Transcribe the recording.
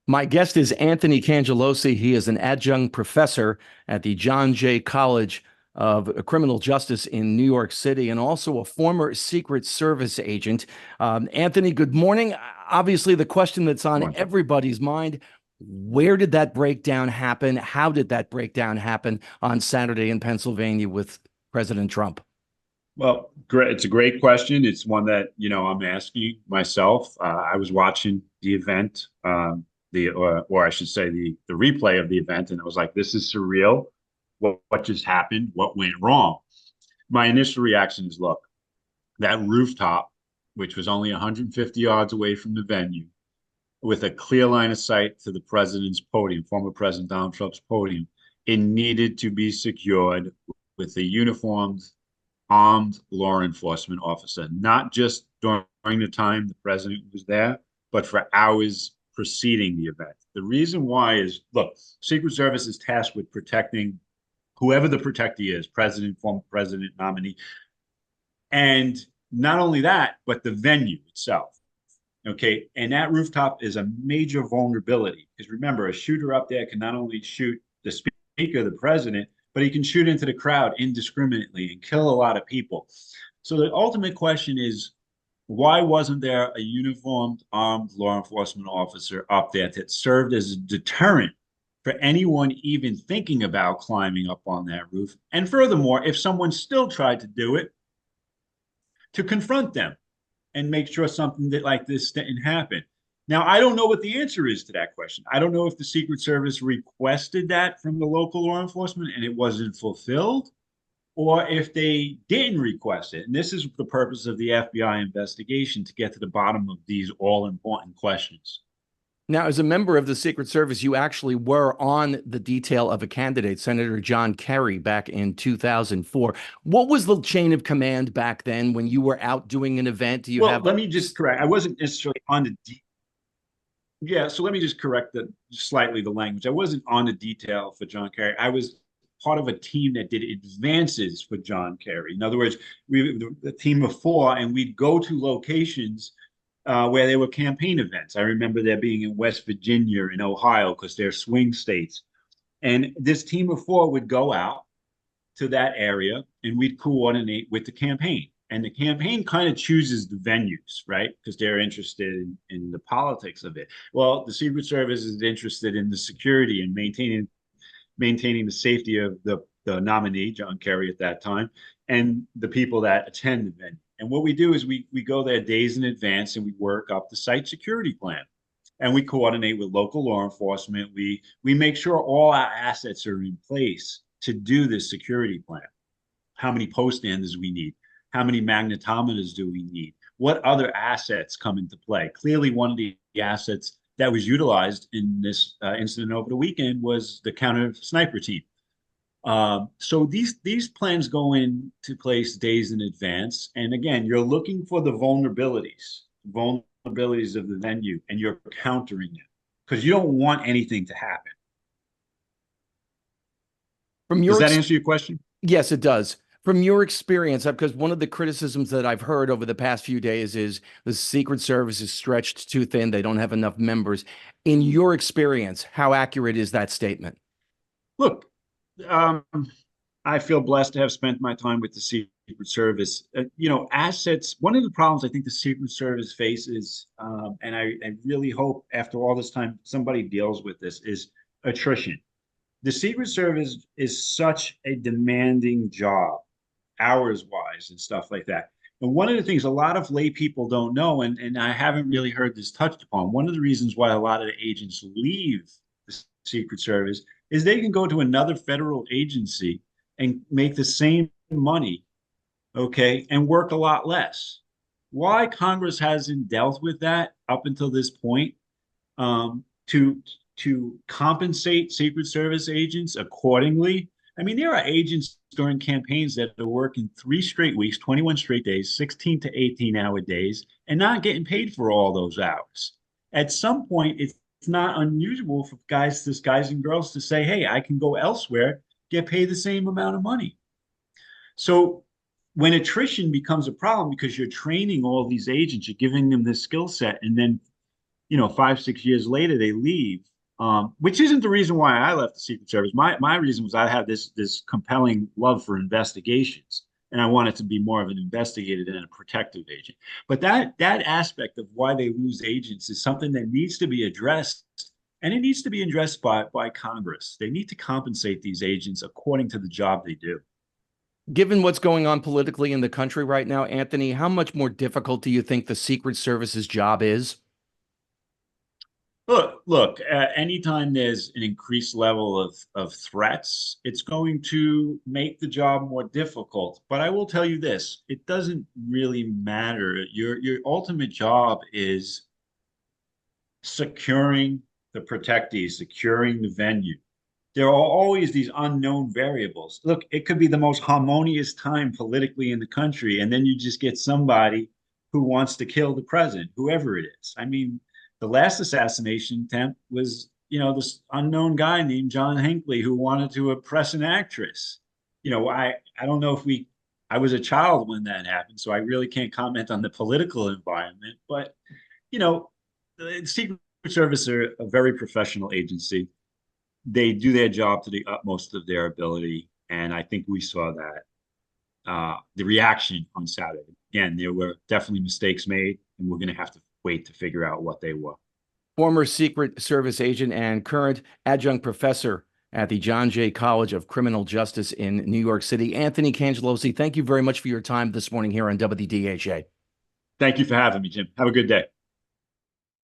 My guest is Anthony Cangelosi. He is an adjunct professor at the John Jay College of Criminal Justice in New York City and also a former Secret Service agent. Anthony, good morning. Obviously, the question that's on One. everybody's mind, where did that breakdown happen? How did that breakdown happen on Saturday in Pennsylvania with President Trump? Well, great. It's a great question. It's one that, I'm asking myself. I was watching the event, or I should say the replay of the event, and I was like, this is surreal. What just happened? What went wrong? My initial reaction is, look, that rooftop, which was only 150 yards away from the venue, with a clear line of sight to the president's podium, former President Donald Trump's podium, it needed to be secured with a uniformed armed law enforcement officer, not just during the time the president was there, but for hours preceding the event. The reason why is, look, Secret Service is tasked with protecting whoever the protectee is, president, former president, nominee. And not only that, but the venue itself. Okay. And that rooftop is a major vulnerability because remember, a shooter up there can not only shoot the speaker, the president, but he can shoot into the crowd indiscriminately and kill a lot of people. So the ultimate question is, why wasn't there a uniformed armed law enforcement officer up there that served as a deterrent for anyone even thinking about climbing up on that roof? And furthermore, if someone still tried to do it, to confront them and make sure something that like this didn't happen. Now, I don't know what the answer is to that question. I don't know if the Secret Service requested that from the local law enforcement and it wasn't fulfilled, or if they didn't request it. And this is the purpose of the FBI investigation to get to the bottom of these all important questions. Now, as a member of the Secret Service, you actually were on the detail of a candidate, Senator John Kerry, back in 2004. What was the chain of command back then when you were out doing an event? Do you Well, have? let me just correct. I wasn't necessarily on the yeah, so let me just correct slightly the language. I wasn't on the detail for John Kerry. I was part of a team that did advances for John Kerry. In other words, we the team of four, and we'd go to locations where there were campaign events. I remember there being in West Virginia and Ohio because they're swing states. And this team of four would go out to that area and we'd coordinate with the campaign. And the campaign kind of chooses the venues, right? Because they're interested in the politics of it. Well, the Secret Service is interested in the security and maintaining the safety of the nominee, John Kerry at that time, and the people that attend the venue. And what we do is we go there days in advance and we work up the site security plan. And we coordinate with local law enforcement. We make sure all our assets are in place to do this security plan. How many poststanders we need? How many magnetometers do we need? What other assets come into play? Clearly, one of the assets that was utilized in this incident over the weekend was the counter sniper team. So these plans go into place days in advance, and again, you're looking for the vulnerabilities of the venue, and you're countering them because you don't want anything to happen. From Does your that answer your question? Yes, it does. From your experience, because one of the criticisms that I've heard over the past few days is the Secret Service is stretched too thin. They don't have enough members. In your experience, how accurate is that statement? Look, um, I feel blessed to have spent my time with the Secret Service. Assets. One of the problems I think the Secret Service faces, and I really hope after all this time somebody deals with this, is attrition. The Secret Service is such a demanding job, hours wise and stuff like that. And one of the things a lot of lay people don't know, and I haven't really heard this touched upon, one of the reasons why a lot of the agents leave the Secret Service is they can go to another federal agency and make the same money, okay, and work a lot less. Why Congress hasn't dealt with that up until this point, to compensate Secret Service agents accordingly. I mean, there are agents during campaigns that are working 3 straight weeks, 21 straight days, 16 to 18-hour days, and not getting paid for all those hours. At some point, it's not unusual for guys and girls to say, hey, I can go elsewhere, get paid the same amount of money. So when attrition becomes a problem because you're training all these agents, you're giving them this skill set, and then 5, 6 years later, they leave. Which isn't the reason why I left the Secret Service. My reason was I had this compelling love for investigations, and I wanted to be more of an investigator than a protective agent. But that aspect of why they lose agents is something that needs to be addressed, and it needs to be addressed by Congress. They need to compensate these agents according to the job they do. Given what's going on politically in the country right now, Anthony, how much more difficult do you think the Secret Service's job is? Look. Anytime there's an increased level of threats, it's going to make the job more difficult. But I will tell you this: it doesn't really matter. Your ultimate job is securing the protectees, securing the venue. There are always these unknown variables. Look, it could be the most harmonious time politically in the country, and then you just get somebody who wants to kill the president, whoever it is. I mean, the last assassination attempt was, this unknown guy named John Hinckley who wanted to oppress an actress. I don't know if I was a child when that happened, so I really can't comment on the political environment. But, the Secret Service are a very professional agency. They do their job to the utmost of their ability. And I think we saw that. The reaction on Saturday. Again, there were definitely mistakes made, and we're going to have to wait to figure out what they were. Former Secret Service agent and current adjunct professor at the John Jay College of Criminal Justice in New York City, Anthony Cangelosi, thank you very much for your time this morning here on WDHA. Thank you for having me, Jim. Have a good day.